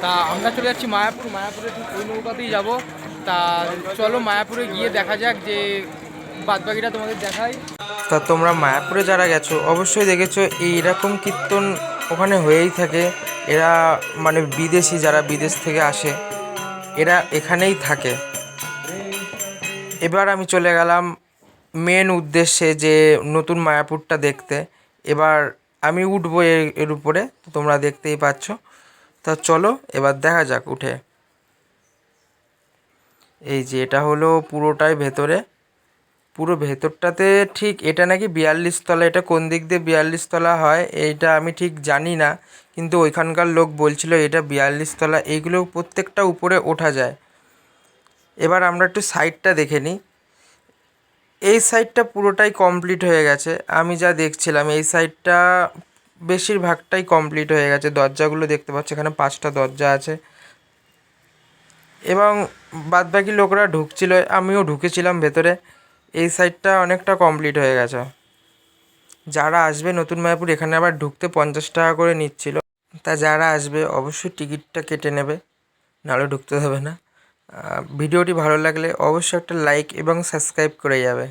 তা আমরা চলে যাচ্ছি মায়াপুর। মায়াপুরে ঠিক ওই নৌকাতেই যাবো। তা চলো মায়াপুরে গিয়ে দেখা যাক, যে বাদবাকিটা তোমাদের দেখাই। তা তোমরা মায়াপুরে যারা গেছো অবশ্যই দেখেছো এইরকম কীর্তন ওখানে হয়েই থাকে। এরা মানে বিদেশি, যারা বিদেশ থেকে আসে এরা এখানেই থাকে। এবার আমি চলে গেলাম মেন উদ্দেশ্যে, যে নতুন মায়াপুরটা দেখতে। এবার আমি উঠবো এর উপরে, তো তোমরা দেখতেই পাচ্ছ। তা চলো এবার দেখা যাক উঠে। এই যে এটা হলো পুরোটাই ভেতরে, পুরো ভেতরটাতে ঠিক এটা নাকি 42 তলা। এটা কোন দিক দিয়ে 42 তলা হয় এইটা আমি ঠিক জানি না, কিন্তু ওইখানকার লোক বলছিল এটা 42 তলা। এইগুলো প্রত্যেকটা উপরে ওঠা যায়। এবার আমরা একটু সাইডটা দেখে নিই। এই সাইডটা পুরোটাই কমপ্লিট হয়ে গেছে। আমি যা দেখছিলাম এই সাইডটা বেশিরভাগটাই কমপ্লিট হয়ে গেছে। দরজাগুলো দেখতে পাচ্ছি, এখানে 5টা দরজা আছে এবং বাদবাকি লোকরা ঢুকছিল, আমিও ঢুকেছিলাম ভেতরে। এই সাইডটা অনেকটা কমপ্লিট হয়ে গেছে। যারা আসবে নতুন মায়াপুর এখানে আবার ঢুকতে 50 টাকা করে নিচ্ছিল। তা যারা আসবে অবশ্যই টিকিটটা কেটে নেবে, নাহলে ঢুকতে দেবে না। ভিডিওটি ভালো লাগলে অবশ্যই একটা লাইক এবং সাবস্ক্রাইব করে যাবে।